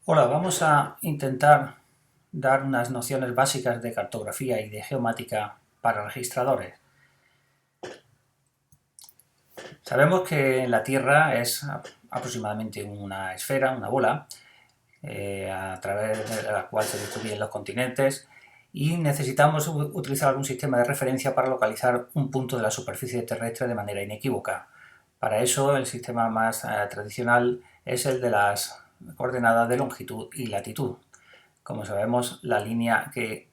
Hola, vamos a intentar dar unas nociones básicas de cartografía y de geomática para registradores. Sabemos que la Tierra es aproximadamente una esfera, una bola, a través de la cual se distribuyen los continentes y necesitamos utilizar algún sistema de referencia para localizar un punto de la superficie terrestre de manera inequívoca. Para eso el sistema más tradicional es el de las coordenadas de longitud y latitud. Como sabemos, la línea que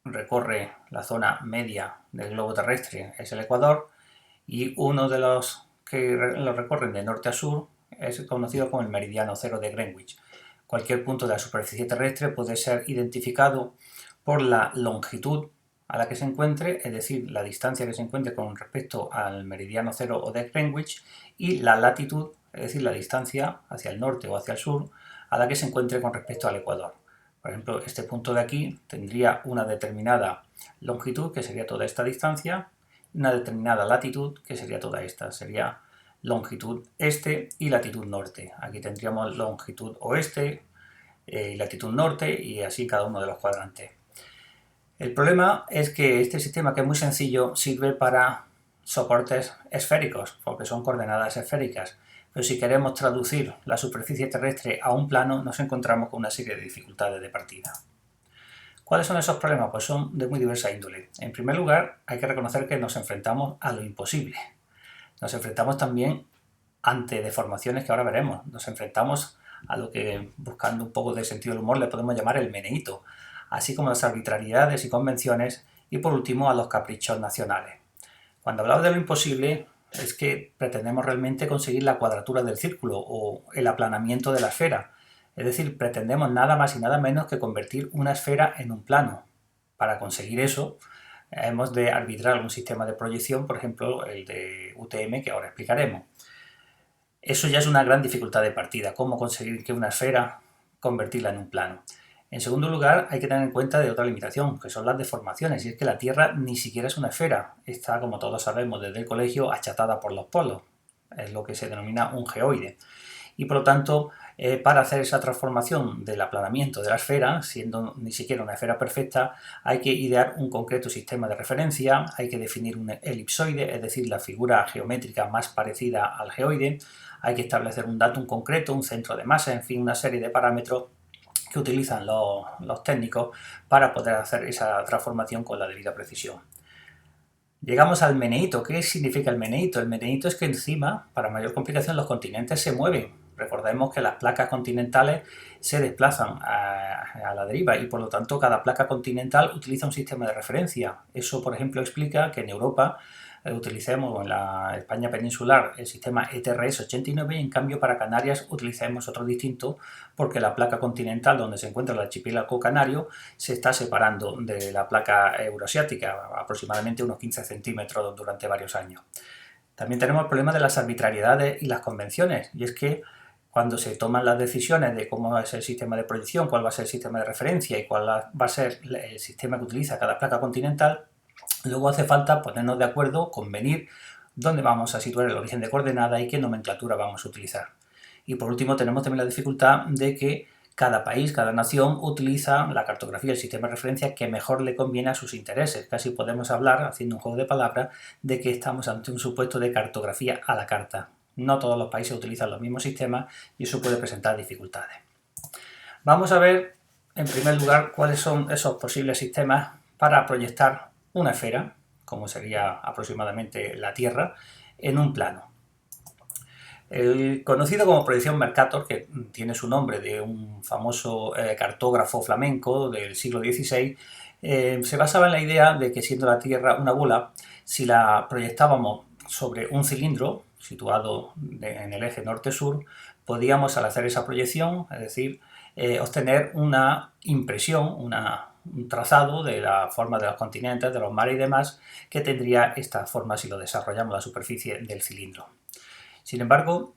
recorre la zona media del globo terrestre es el Ecuador y uno de los que lo recorren de norte a sur es conocido como el meridiano cero de Greenwich. Cualquier punto de la superficie terrestre puede ser identificado por la longitud a la que se encuentre, es decir, la distancia que se encuentre con respecto al meridiano cero o de Greenwich, y la latitud, es decir, la distancia hacia el norte o hacia el sur a la que se encuentre con respecto al Ecuador. Por ejemplo, este punto de aquí tendría una determinada longitud, que sería toda esta distancia, y una determinada latitud, que sería toda esta. Sería longitud este y latitud norte. Aquí tendríamos longitud oeste y latitud norte, y así cada uno de los cuadrantes. El problema es que este sistema, que es muy sencillo, sirve para soportes esféricos, porque son coordenadas esféricas. Pero si queremos traducir la superficie terrestre a un plano, nos encontramos con una serie de dificultades de partida. ¿Cuáles son esos problemas? Pues son de muy diversa índole. En primer lugar, hay que reconocer que nos enfrentamos a lo imposible. Nos enfrentamos también ante deformaciones que ahora veremos. Nos enfrentamos a lo que, buscando un poco de sentido del humor, le podemos llamar el meneíto, así como las arbitrariedades y convenciones, y por último a los caprichos nacionales. Cuando hablamos de lo imposible, es que pretendemos realmente conseguir la cuadratura del círculo o el aplanamiento de la esfera. Es decir, pretendemos nada más y nada menos que convertir una esfera en un plano. Para conseguir eso, hemos de arbitrar un sistema de proyección, por ejemplo, el de UTM, que ahora explicaremos. Eso ya es una gran dificultad de partida, cómo conseguir que una esfera convertirla en un plano. En segundo lugar, hay que tener en cuenta de otra limitación, que son las deformaciones, y es que la Tierra ni siquiera es una esfera. Está, como todos sabemos desde el colegio, achatada por los polos. Es lo que se denomina un geoide. Y por lo tanto, para hacer esa transformación del aplanamiento de la esfera, siendo ni siquiera una esfera perfecta, hay que idear un concreto sistema de referencia, hay que definir un elipsoide, es decir, la figura geométrica más parecida al geoide, hay que establecer un datum concreto, un centro de masa, en fin, una serie de parámetros que utilizan los técnicos para poder hacer esa transformación con la debida precisión. Llegamos al meneíto. ¿Qué significa el meneíto? El meneíto es que encima, para mayor complicación, los continentes se mueven. Recordemos que las placas continentales se desplazan a la deriva y por lo tanto cada placa continental utiliza un sistema de referencia. Eso, por ejemplo, explica que en Europa utilicemos, en la España peninsular, el sistema ETRS 89 y en cambio para Canarias utilicemos otro distinto, porque la placa continental donde se encuentra el archipiélago canario se está separando de la placa euroasiática, aproximadamente unos 15 centímetros durante varios años. También tenemos el problema de las arbitrariedades y las convenciones, y es que cuando se toman las decisiones de cómo va a ser el sistema de proyección, cuál va a ser el sistema de referencia y cuál va a ser el sistema que utiliza cada placa continental, luego hace falta ponernos de acuerdo, convenir dónde vamos a situar el origen de coordenada y qué nomenclatura vamos a utilizar. Y por último tenemos también la dificultad de que cada país, cada nación utiliza la cartografía, el sistema de referencia que mejor le conviene a sus intereses. Casi podemos hablar, haciendo un juego de palabras, de que estamos ante un supuesto de cartografía a la carta. No todos los países utilizan los mismos sistemas y eso puede presentar dificultades. Vamos a ver, en primer lugar, cuáles son esos posibles sistemas para proyectar una esfera, como sería aproximadamente la Tierra, en un plano. El conocido como proyección Mercator, que tiene su nombre de un famoso cartógrafo flamenco del siglo XVI, se basaba en la idea de que, siendo la Tierra una bola, si la proyectábamos sobre un cilindro situado en el eje norte-sur, podíamos, al hacer esa proyección, es decir, obtener una impresión, un trazado de la forma de los continentes, de los mares y demás, que tendría esta forma si lo desarrollamos la superficie del cilindro. Sin embargo,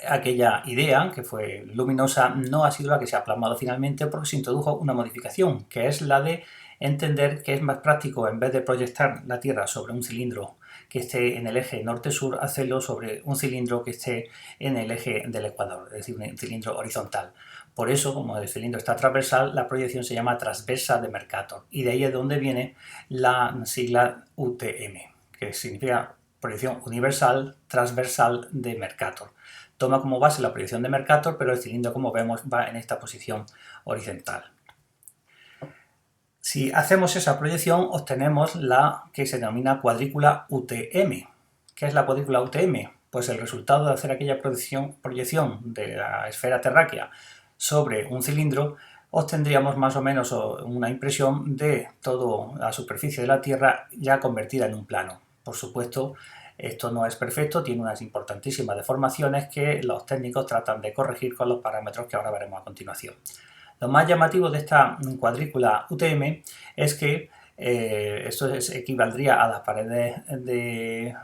aquella idea, que fue luminosa, no ha sido la que se ha plasmado finalmente, porque se introdujo una modificación, que es la de entender que es más práctico, en vez de proyectar la Tierra sobre un cilindro que esté en el eje norte-sur, hacerlo sobre un cilindro que esté en el eje del ecuador, es decir, un cilindro horizontal. Por eso, como el cilindro está transversal, la proyección se llama transversa de Mercator, y de ahí es donde viene la sigla UTM, que significa proyección universal transversal de Mercator. Toma como base la proyección de Mercator, pero el cilindro, como vemos, va en esta posición horizontal. Si hacemos esa proyección, obtenemos la que se denomina cuadrícula UTM. ¿Qué es la cuadrícula UTM? Pues el resultado de hacer aquella proyección de la esfera terráquea sobre un cilindro, obtendríamos más o menos una impresión de toda la superficie de la Tierra ya convertida en un plano. Por supuesto, esto no es perfecto, tiene unas importantísimas deformaciones que los técnicos tratan de corregir con los parámetros que ahora veremos a continuación. Lo más llamativo de esta cuadrícula UTM es que esto equivaldría a las paredes de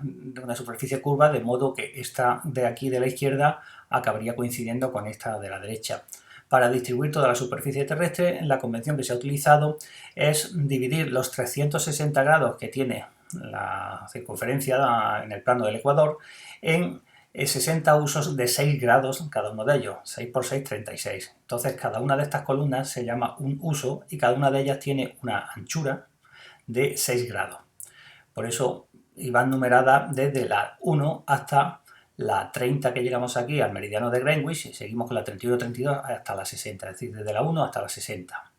una superficie curva, de modo que esta de aquí de la izquierda acabaría coincidiendo con esta de la derecha. Para distribuir toda la superficie terrestre, la convención que se ha utilizado es dividir los 360 grados que tiene la circunferencia en el plano del ecuador en 60 usos de 6 grados cada uno de ellos, 6 por 6, 36. Entonces cada una de estas columnas se llama un uso y cada una de ellas tiene una anchura de 6 grados. Por eso iban numeradas desde la 1 hasta la 30 que llegamos aquí al meridiano de Greenwich, y seguimos con la 31-32 hasta la 60, es decir, desde la 1 hasta la 60.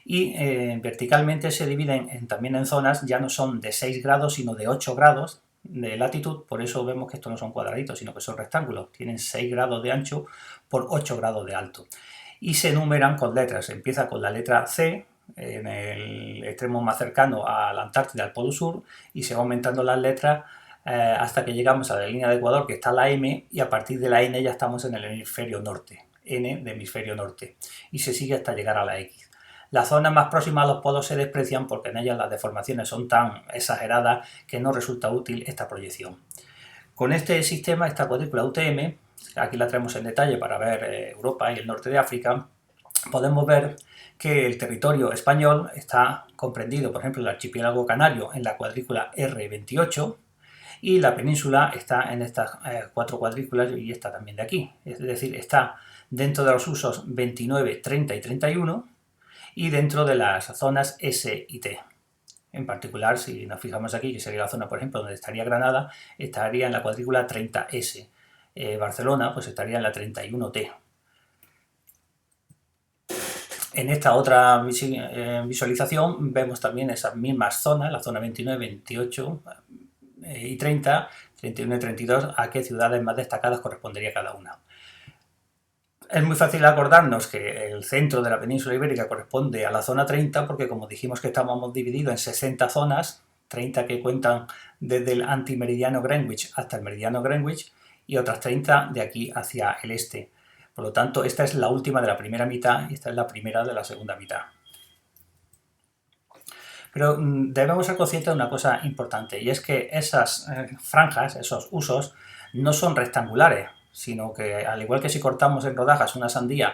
Y verticalmente se dividen también en zonas, ya no son de 6 grados, sino de 8 grados de latitud. Por eso vemos que estos no son cuadraditos, sino que son rectángulos. Tienen 6 grados de ancho por 8 grados de alto. Y se numeran con letras. Empieza con la letra C, en el extremo más cercano a la Antártida, al Polo Sur, y se va aumentando las letras hasta que llegamos a la línea de Ecuador, que está la M, y a partir de la N ya estamos en el hemisferio norte, N de hemisferio norte, y se sigue hasta llegar a la X. Las zonas más próximas a los polos se desprecian porque en ellas las deformaciones son tan exageradas que no resulta útil esta proyección. Con este sistema, esta cuadrícula UTM, aquí la traemos en detalle para ver Europa y el norte de África, podemos ver que el territorio español está comprendido, por ejemplo, el archipiélago canario en la cuadrícula R28, y la península está en estas 4 cuadrículas y esta también de aquí. Es decir, está dentro de los usos 29, 30 y 31 y dentro de las zonas S y T. En particular, si nos fijamos aquí, que sería la zona, por ejemplo, donde estaría Granada, estaría en la cuadrícula 30S. Barcelona, pues estaría en la 31T. En esta otra visualización vemos también esas mismas zonas, la zona 29, 28 y 30, 31 y 32, a qué ciudades más destacadas correspondería cada una. Es muy fácil acordarnos que el centro de la península ibérica corresponde a la zona 30 porque, como dijimos que estábamos divididos en 60 zonas, 30 que cuentan desde el antimeridiano Greenwich hasta el meridiano Greenwich y otras 30 de aquí hacia el este. Por lo tanto, esta es la última de la primera mitad y esta es la primera de la segunda mitad. Pero debemos ser conscientes de una cosa importante, y es que esas franjas, esos usos, no son rectangulares, sino que, al igual que si cortamos en rodajas una sandía,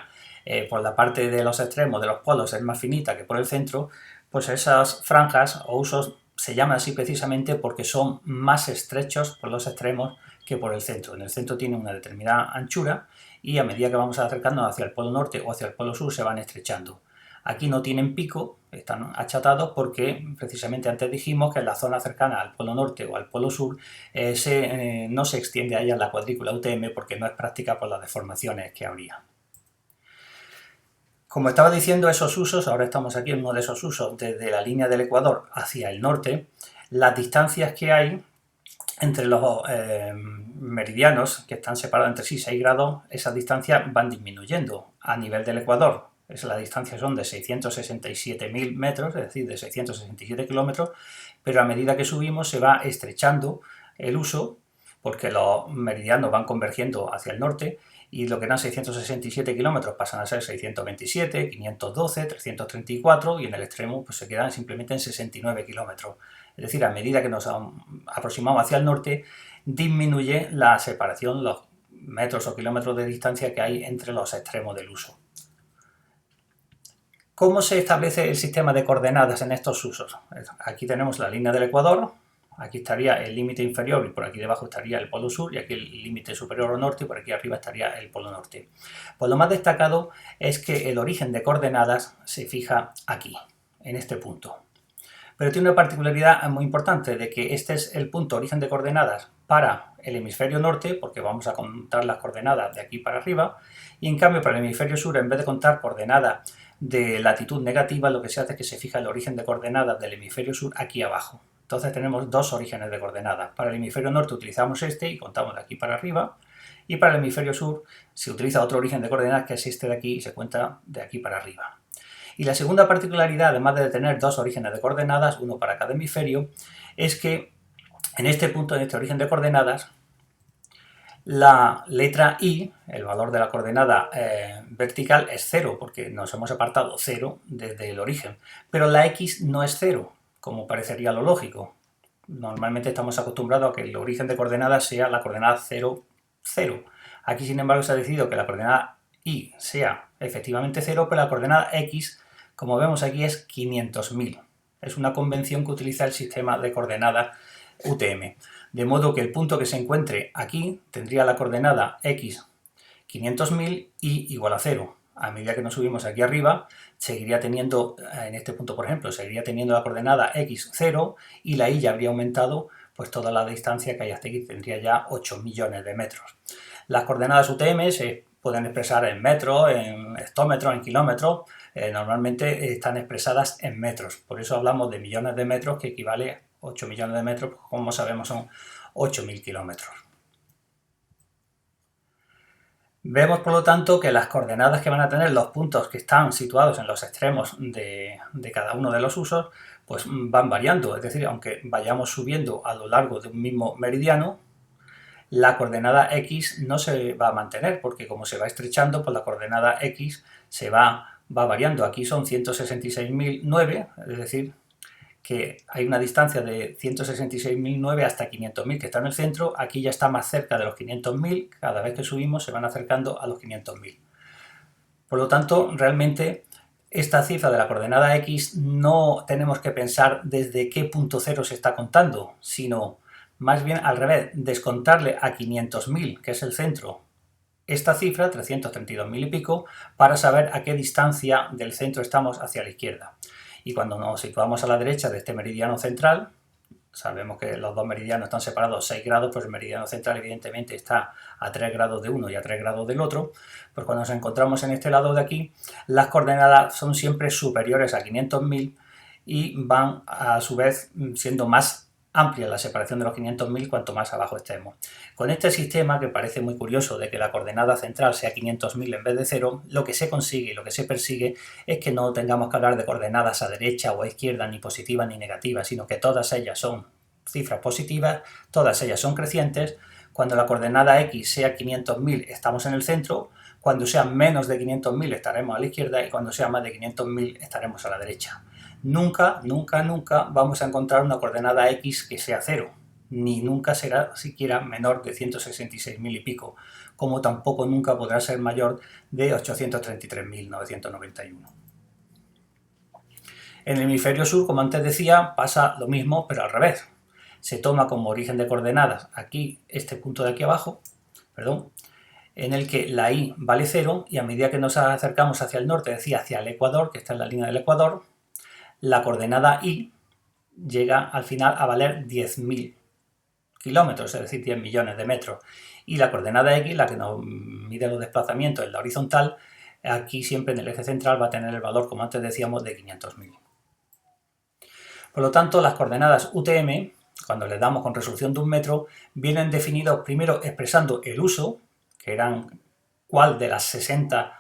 por la parte de los extremos de los polos es más finita que por el centro, pues esas franjas o usos se llaman así precisamente porque son más estrechos por los extremos que por el centro. En el centro tienen una determinada anchura y a medida que vamos acercándonos hacia el polo norte o hacia el polo sur se van estrechando. Aquí no tienen pico, están achatados porque precisamente antes dijimos que en la zona cercana al polo norte o al polo sur no se extiende a ella la cuadrícula UTM porque no es práctica por las deformaciones que habría. Como estaba diciendo, esos usos, ahora estamos aquí en uno de esos usos, desde la línea del Ecuador hacia el norte, las distancias que hay entre los meridianos, que están separados entre sí 6 grados, esas distancias van disminuyendo a nivel del Ecuador. La distancia son de 667.000 metros, es decir, de 667 kilómetros, pero a medida que subimos se va estrechando el uso porque los meridianos van convergiendo hacia el norte y lo que eran 667 kilómetros pasan a ser 627, 512, 334 y en el extremo pues se quedan simplemente en 69 kilómetros. Es decir, a medida que nos aproximamos hacia el norte disminuye la separación, los metros o kilómetros de distancia que hay entre los extremos del uso. ¿Cómo se establece el sistema de coordenadas en estos usos? Aquí tenemos la línea del Ecuador, Aquí estaría el límite inferior y por aquí debajo estaría el polo sur, y aquí el límite superior o norte, y por aquí arriba estaría el polo norte. Pues lo más destacado es que el origen de coordenadas se fija aquí, en este punto. Pero tiene una particularidad muy importante, de que este es el punto origen de coordenadas para el hemisferio norte, porque vamos a contar las coordenadas de aquí para arriba, y en cambio para el hemisferio sur, en vez de contar coordenadas de latitud negativa, lo que se hace es que se fija el origen de coordenadas del hemisferio sur aquí abajo. Entonces tenemos dos orígenes de coordenadas. Para el hemisferio norte utilizamos este y contamos de aquí para arriba, y para el hemisferio sur se utiliza otro origen de coordenadas, que es este de aquí, y se cuenta de aquí para arriba. Y la segunda particularidad, además de tener dos orígenes de coordenadas, uno para cada hemisferio, es que en este punto, en este origen de coordenadas, la letra I, el valor de la coordenada vertical, es 0, porque nos hemos apartado 0 desde el origen. Pero la X no es 0, como parecería lo lógico. Normalmente estamos acostumbrados a que el origen de coordenadas sea la coordenada 0, 0. Aquí, sin embargo, se ha decidido que la coordenada Y sea efectivamente 0, pero la coordenada X, como vemos aquí, es 500.000. Es una convención que utiliza el sistema de coordenadas UTM. De modo que el punto que se encuentre aquí tendría la coordenada X 500.000 y igual a 0. A medida que nos subimos aquí arriba, seguiría teniendo, en este punto por ejemplo, seguiría teniendo la coordenada X 0 y la Y ya habría aumentado, pues toda la distancia que hay hasta aquí tendría ya 8 millones de metros. Las coordenadas UTM se pueden expresar en metros, en hectómetros, en kilómetros. Normalmente están expresadas en metros, por eso hablamos de millones de metros, que equivale a 8 millones de metros, como sabemos son 8.000 kilómetros. Vemos, por lo tanto, que las coordenadas que van a tener los puntos que están situados en los extremos de cada uno de los usos, pues van variando. Es decir, aunque vayamos subiendo a lo largo de un mismo meridiano, la coordenada X no se va a mantener, porque como se va estrechando, pues la coordenada X se va variando. Aquí son 166.009, es decir, que hay una distancia de 166.009 hasta 500.000 que está en el centro. Aquí ya está más cerca de los 500.000, cada vez que subimos se van acercando a los 500.000. Por lo tanto, realmente esta cifra de la coordenada X no tenemos que pensar desde qué punto cero se está contando, sino más bien al revés, descontarle a 500.000, que es el centro, esta cifra, 332.000 y pico, para saber a qué distancia del centro estamos hacia la izquierda. Y cuando nos situamos a la derecha de este meridiano central, sabemos que los dos meridianos están separados 6 grados, pues el meridiano central evidentemente está a 3 grados de uno y a 3 grados del otro. Pues cuando nos encontramos en este lado de aquí, las coordenadas son siempre superiores a 500.000 y van a su vez siendo más amplia la separación de los 500.000 cuanto más abajo estemos. Con este sistema, que parece muy curioso, de que la coordenada central sea 500.000 en vez de 0, lo que se consigue y lo que se persigue es que no tengamos que hablar de coordenadas a derecha o a izquierda, ni positivas ni negativas, sino que todas ellas son cifras positivas, todas ellas son crecientes. Cuando la coordenada X sea 500.000 estamos en el centro, cuando sea menos de 500.000 estaremos a la izquierda y cuando sea más de 500.000 estaremos a la derecha. Nunca, nunca, nunca vamos a encontrar una coordenada X que sea 0, ni nunca será siquiera menor de 166.000 y pico, como tampoco nunca podrá ser mayor de 833.991. En el hemisferio sur, como antes decía, pasa lo mismo, pero al revés. Se toma como origen de coordenadas aquí, este punto de aquí abajo, en el que la Y vale 0 y a medida que nos acercamos hacia el norte, es decir, hacia el ecuador, que está en la línea del ecuador, la coordenada Y llega al final a valer 10.000 kilómetros, es decir, 10 millones de metros. Y la coordenada X, la que nos mide los desplazamientos en la horizontal, aquí siempre en el eje central va a tener el valor, como antes decíamos, de 500.000. Por lo tanto, las coordenadas UTM, cuando les damos con resolución de 1 metro, vienen definidos primero expresando el uso, que eran cuál de las 60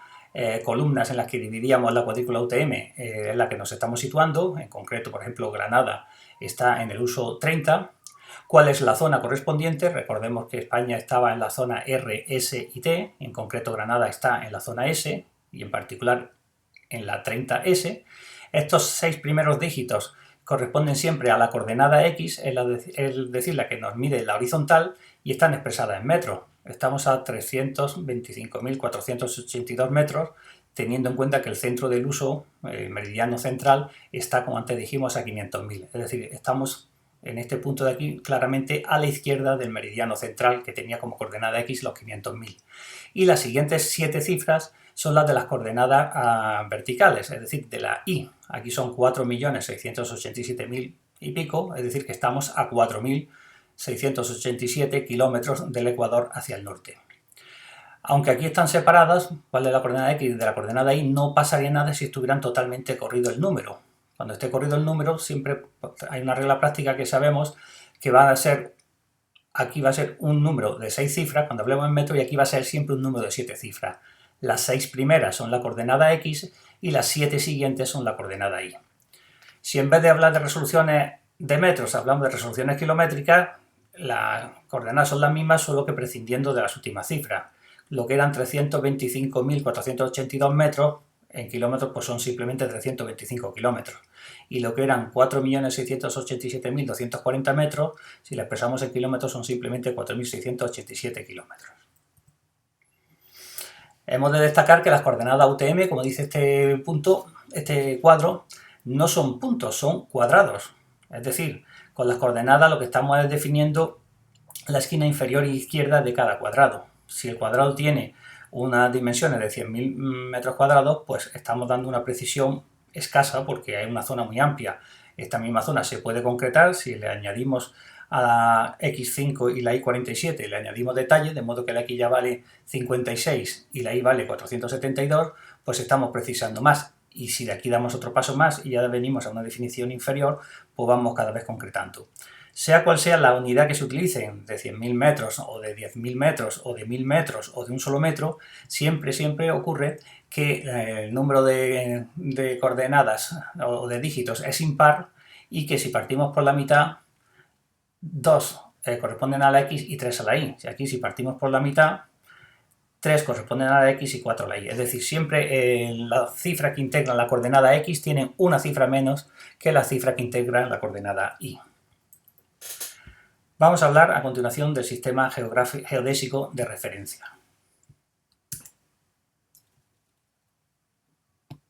columnas en las que dividíamos la cuadrícula UTM es la que nos estamos situando. En concreto, por ejemplo, Granada está en el uso 30. ¿Cuál es la zona correspondiente? Recordemos que España estaba en la zona R, S y T. En concreto, Granada está en la zona S y en particular en la 30S. Estos 6 primeros dígitos corresponden siempre a la coordenada X, es decir, la que nos mide la horizontal, y están expresadas en metros. Estamos a 325.482 metros, teniendo en cuenta que el centro del uso, el meridiano central, está, como antes dijimos, a 500.000. Es decir, estamos en este punto de aquí, claramente a la izquierda del meridiano central, que tenía como coordenada X los 500.000. Y las siguientes 7 cifras son las de las coordenadas verticales, es decir, de la Y. Aquí son 4.687.000 y pico, es decir, que estamos a 4.687 kilómetros del ecuador hacia el norte. Aunque aquí están separadas, ¿cuál es la coordenada X y de la coordenada Y? No pasaría nada si estuvieran totalmente corrido el número. Cuando esté corrido el número, siempre hay una regla práctica que sabemos que va a ser, aquí va a ser un número de 6 cifras cuando hablemos en metros, y aquí va a ser siempre un número de 7 cifras. Las 6 primeras son la coordenada X y las 7 siguientes son la coordenada Y. Si en vez de hablar de resoluciones de metros hablamos de resoluciones kilométricas, las coordenadas son las mismas, solo que prescindiendo de las últimas cifras. Lo que eran 325.482 metros, en kilómetros pues son simplemente 325 kilómetros. Y lo que eran 4.687.240 metros, si la expresamos en kilómetros, son simplemente 4.687 kilómetros. Hemos de destacar que las coordenadas UTM, como dice este cuadro, no son puntos, son cuadrados. Es decir, con las coordenadas lo que estamos es definiendo la esquina inferior e izquierda de cada cuadrado. Si el cuadrado tiene unas dimensiones de 100.000 metros cuadrados, pues estamos dando una precisión escasa porque hay una zona muy amplia. Esta misma zona se puede concretar si le añadimos a la X5 y la Y47, le añadimos detalle, de modo que la X ya vale 56 y la Y vale 472, pues estamos precisando más. Y si de aquí damos otro paso más y ya venimos a una definición inferior, pues vamos cada vez concretando. Sea cual sea la unidad que se utilice, de 100.000 metros o de 10.000 metros o de 1.000 metros o de un solo metro, siempre ocurre que el número de coordenadas o de dígitos es impar y que si partimos por la mitad, 2 corresponden a la X y 3 a la Y. Aquí si partimos por la mitad, 3 corresponden a la X y 4 a la Y. Es decir, siempre la cifra que integra la coordenada X tiene una cifra menos que la cifra que integra la coordenada Y. Vamos a hablar a continuación del sistema geodésico de referencia.